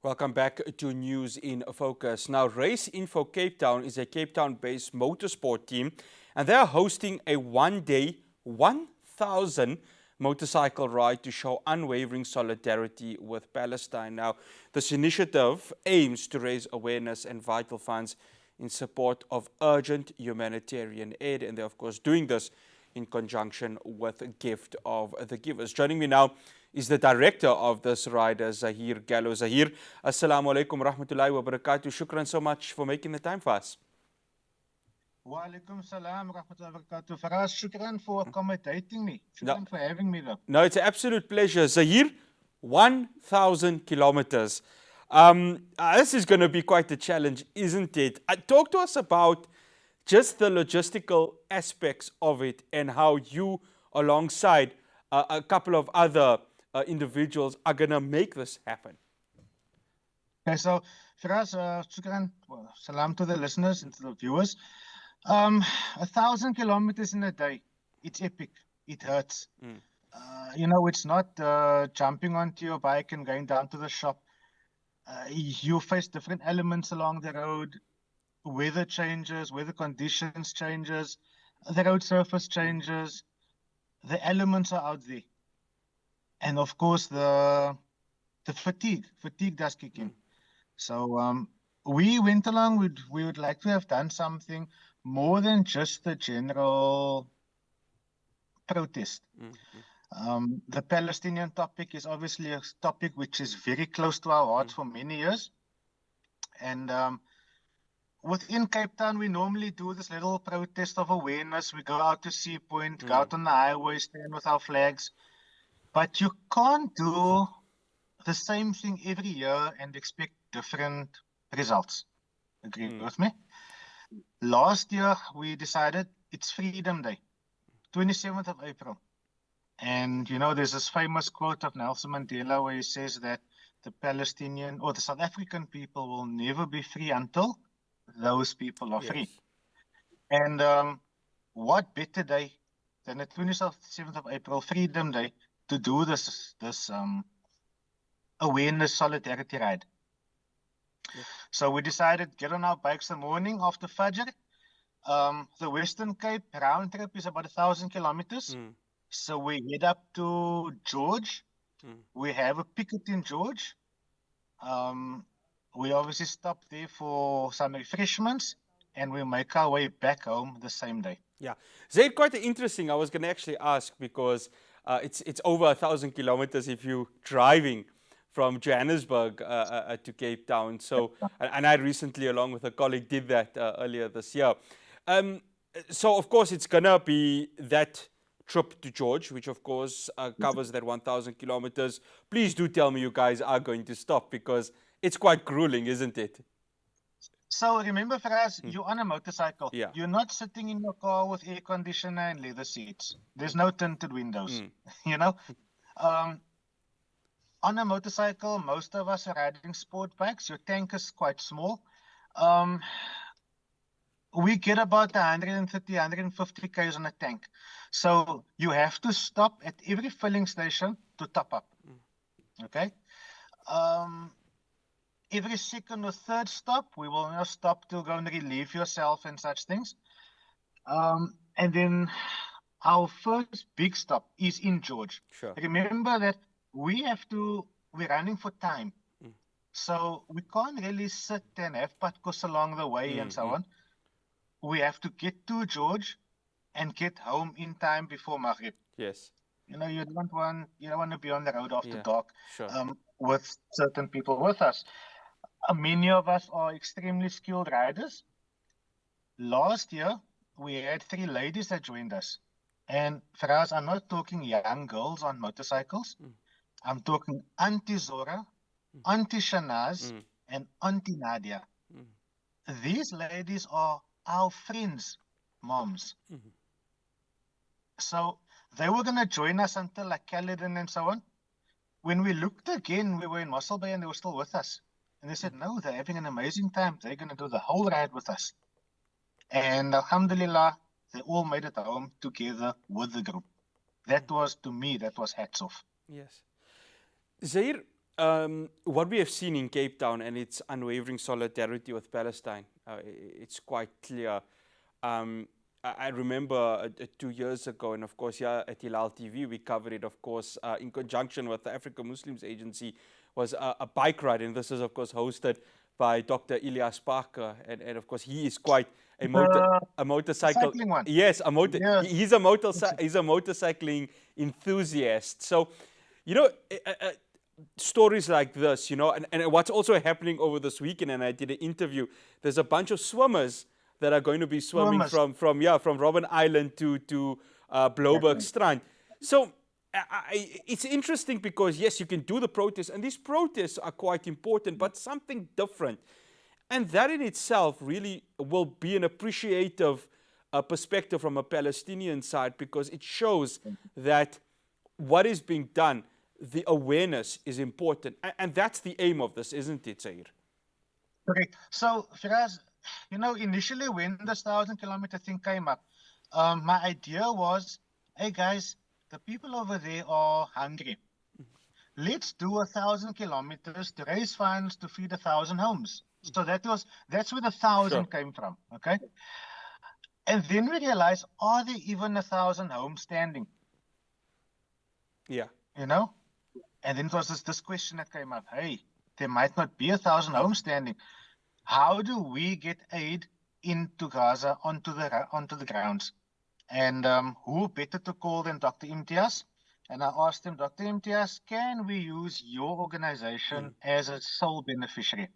Welcome back to News in Focus. Now, Race Info Cape Town is a Cape Town-based motorsport team, and they are hosting a one-day, 1,000 motorcycle ride to show unwavering solidarity with Palestine. Now, this initiative aims to raise awareness and vital funds in support of urgent humanitarian aid, and they're, of course, doing this in conjunction with a Gift of the Givers. Joining me now is the director of this ride, Zaheer Gallo. Zaheer, assalamu alaikum rahmatullahi wa barakatuh. Shukran so much for making the time for us. Wa alaikum salam rahmatullahi wa barakatuh. Faraz, shukran for accommodating me. Shukran for having me, though. No, it's an absolute pleasure. Zaheer, 1,000 kilometers. This is going to be quite a challenge, isn't it? Talk to us about just the logistical aspects of it and how you, alongside a couple of other individuals, are going to make this happen. Okay, so Firas, shukran, salam to the listeners and to the viewers. 1,000 kilometers in a day, it's epic. It hurts. It's not jumping onto your bike and going down to the shop. You face different elements along the road. Weather changes, weather conditions changes, the road surface changes. The elements are out there. And of course, the fatigue does kick in. So we went along, we would like to have done something more than just the general protest. The Palestinian topic is obviously a topic which is very close to our hearts for many years. And within Cape Town, we normally do this little protest of awareness. We go out to Sea Point, go out on the highway, stand with our flags. But you can't do the same thing every year and expect different results. Agree with me? Last year, we decided it's Freedom Day, 27th of April. And, there's this famous quote of Nelson Mandela where he says that the Palestinian or the South African people will never be free until those people are free. And what better day than the 27th of April, Freedom Day, to do this awareness solidarity ride. So we decided get on our bikes the morning after Fajr. The Western Cape round trip is about 1,000 kilometers. So we head up to George. We have a picket in George. We obviously stop there for some refreshments, and we make our way back home the same day. Yeah, Zaid, quite interesting. I was going to actually ask because it's over 1,000 kilometers if you're driving from Johannesburg to Cape Town. So, and I recently, along with a colleague, did that earlier this year. So, of course, it's going to be that trip to George, which, of course, covers that 1,000 kilometers. Please do tell me you guys are going to stop because it's quite grueling, isn't it? So remember, Faraz, you're on a motorcycle. Yeah. You're not sitting in your car with air conditioner and leather seats. There's no tinted windows. On a motorcycle, most of us are riding sport bikes. Your tank is quite small. We get about 130, 150 k's on a tank. So you have to stop at every filling station to top up. Okay? Every second or third stop, we will now stop to go and relieve yourself and such things. And then our first big stop is in George. Sure. Remember that we're running for time. So we can't really sit and have patkos along the way and so on. We have to get to George and get home in time before Maghrib. Yes. You don't want to be on the road after dark Sure. with certain people with us. Many of us are extremely skilled riders. Last year, we had 3 ladies that joined us. And for us, I'm not talking young girls on motorcycles. I'm talking Auntie Zora, Auntie Shanaz, and Auntie Nadia. These ladies are our friends' moms. So they were going to join us until like Caledon and so on. When we looked again, we were in Mossel Bay and they were still with us. And they said, no, they're having an amazing time. They're going to do the whole ride with us. And alhamdulillah, they all made it home together with the group. That was, to me, that was hats off. Yes. Zaheer, what we have seen in Cape Town and its unwavering solidarity with Palestine, it's quite clear. I remember 2 years ago, and of course, here at Hilaal TV, we covered it, of course, in conjunction with the African Muslims Agency, was a bike ride. And this is, of course, hosted by Dr. Ilyas Parker. And of course, he is quite a motorcycle. Cycling one. Yes, Yes. he's a motorcycling enthusiast. So, you know, stories like this, you know, and what's also happening over this weekend, and I did an interview, there's a bunch of swimmers that are going to be swimming from Robben Island to Blouberg Strand. So it's interesting because, yes, you can do the protests, and these protests are quite important, but something different. And that in itself really will be an appreciative perspective from a Palestinian side, because it shows that what is being done, the awareness is important. And that's the aim of this, isn't it, Zaheer? Okay. So, Firas, you know, initially when this 1,000-kilometer thing came up, my idea was, hey guys, the people over there are hungry. Let's do 1,000 kilometers to raise funds to feed 1,000 homes. So that's where the 1,000 came from. Okay. And then we realized, are there even 1,000 homes standing? Yeah. You know? And then it was this question that came up. Hey, there might not be 1,000 homes standing. How do we get aid into Gaza onto the grounds? And who better to call than Dr. Imtiaz? And I asked him, Dr. Imtiaz, can we use your organization as a sole beneficiary?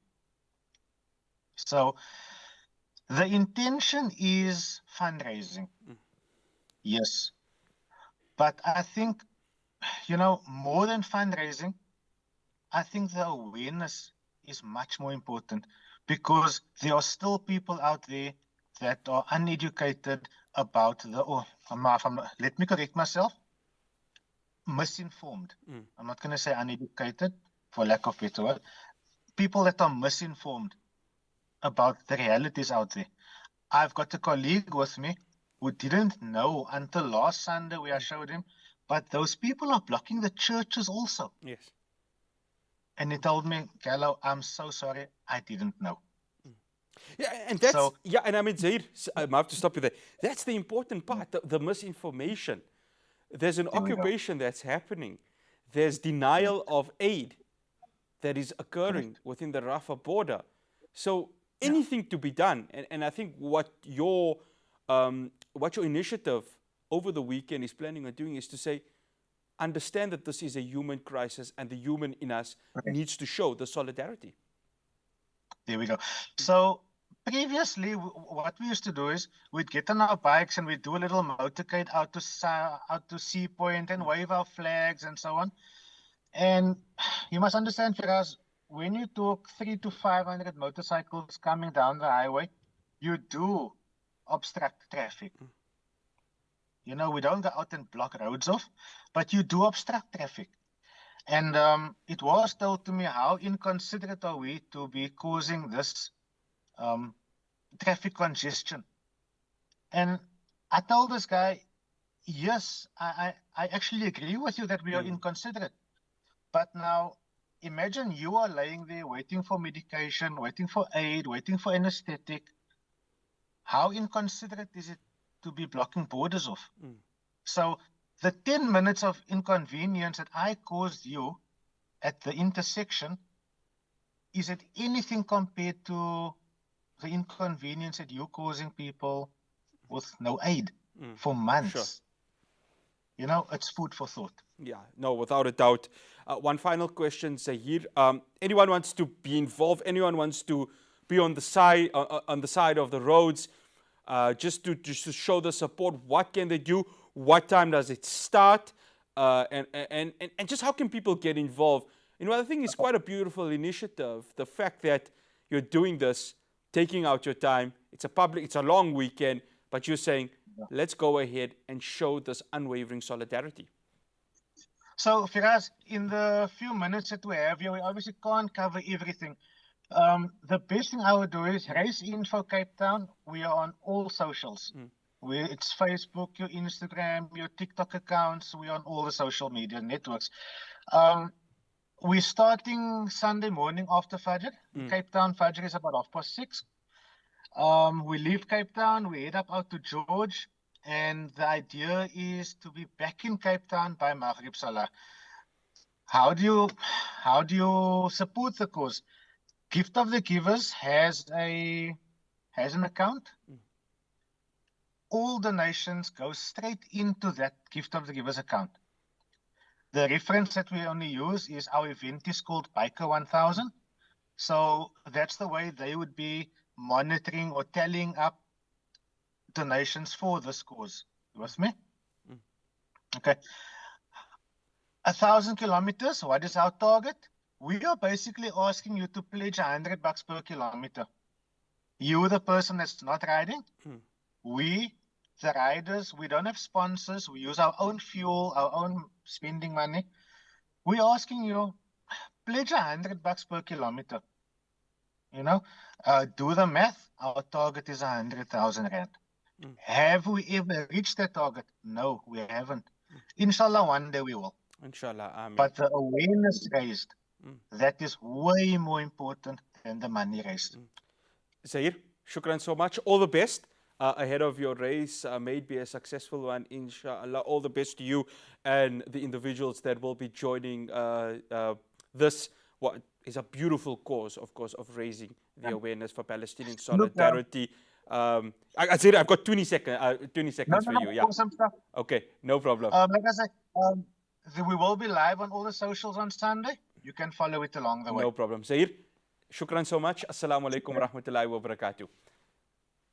So the intention is fundraising. Yes. But I think, you know, more than fundraising, I think the awareness is much more important, because there are still people out there that are uneducated about let me correct myself, misinformed. I'm not going to say uneducated for lack of better word. People that are misinformed about the realities out there. I've got a colleague with me who didn't know until last Sunday where I showed him, but those people are blocking the churches also. Yes. And he told me, Gallo, I'm so sorry, I didn't know. Yeah, and that's, and I mean, Zaheer, I have to stop you there. That's the important part, the misinformation. There's an occupation that's happening. There's denial of aid that is occurring within the Rafah border. So anything to be done, and I think what your initiative over the weekend is planning on doing is to say, understand that this is a human crisis, and the human in us needs to show the solidarity. There we go. So previously, what we used to do is we'd get on our bikes and we'd do a little motorcade out to Sea Point and wave our flags and so on. And you must understand, Firas, when you took 300 to 500 motorcycles coming down the highway, you do obstruct traffic. You know, we don't go out and block roads off, but you do obstruct traffic. And it was told to me, how inconsiderate are we to be causing this traffic congestion? And I told this guy, yes, I actually agree with you that we are inconsiderate. But now imagine you are laying there waiting for medication, waiting for aid, waiting for anesthetic. How inconsiderate is it to be blocking borders off? So the 10 minutes of inconvenience that I caused you at the intersection, is it anything compared to the inconvenience that you're causing people with no aid for months? Sure. You know, it's food for thought. Yeah, no, without a doubt. One final question, Zaheer. Anyone wants to be involved? Anyone wants to be on the side of the roads, just to show the support? What can they do? What time does it start? And just how can people get involved? You know, I think it's quite a beautiful initiative. The fact that you're doing this, taking out your time. It's a long weekend, but you're saying, let's go ahead and show this unwavering solidarity. So, Firas, in the few minutes that we have here, we obviously can't cover everything. The best thing I would do is Race Info Cape Town. We are on all socials. It's Facebook, your Instagram, your TikTok accounts. We're on all the social media networks. We're starting Sunday morning after Fajr. Cape Town Fajr is about 6:30. We leave Cape Town, we head up out to George, and the idea is to be back in Cape Town by Maghrib Salah. How do you support the cause? Gift of the Givers has an account. All donations go straight into that Gift of the Givers account. The reference that we only use is our event is called Biker 1000. So that's the way they would be monitoring or tallying up donations for this cause. You with me? Okay. 1,000 kilometers, what is our target? We are basically asking you to pledge $100 per kilometer. You, the person that's not riding, we, the riders, we don't have sponsors. We use our own fuel, our own spending money. We're asking you, pledge $100 per kilometer. You know, do the math. Our target is 100,000 rand. Have we ever reached that target? No, we haven't. Inshallah, one day we will. Inshallah, Amen. But the awareness raised, that is way more important than the money raised. Zaheer, shukran so much. All the best ahead of your race. May it be a successful one, inshallah. All the best to you and the individuals that will be joining this, what is a beautiful cause, of course, of raising the awareness for Palestinian solidarity. I said I've got 20 seconds for you. Yeah. Awesome stuff. Okay, no problem. Like I said, we will be live on all the socials on Sunday. You can follow it along the way. No problem. Zaheer, shukran so much. Assalamu alaikum wa rahmatullahi wa barakatuh.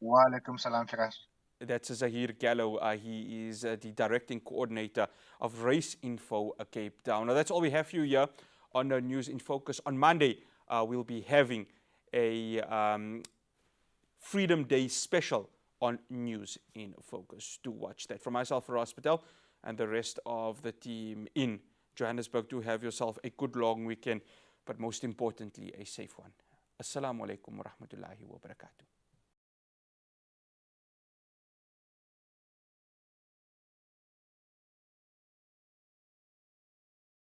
Wa alaikum salam, Firas. That's Zaheer Gallo. He is the directing coordinator of Race Info Cape Town. Now, that's all we have for you here on News in Focus. On Monday, we'll be having a Freedom Day special on News in Focus. Do watch that. From myself, Faraz Patel, and the rest of the team in Johannesburg, do have yourself a good long weekend, but most importantly, a safe one. Assalamu alaikum wa rahmatullahi wa barakatuh.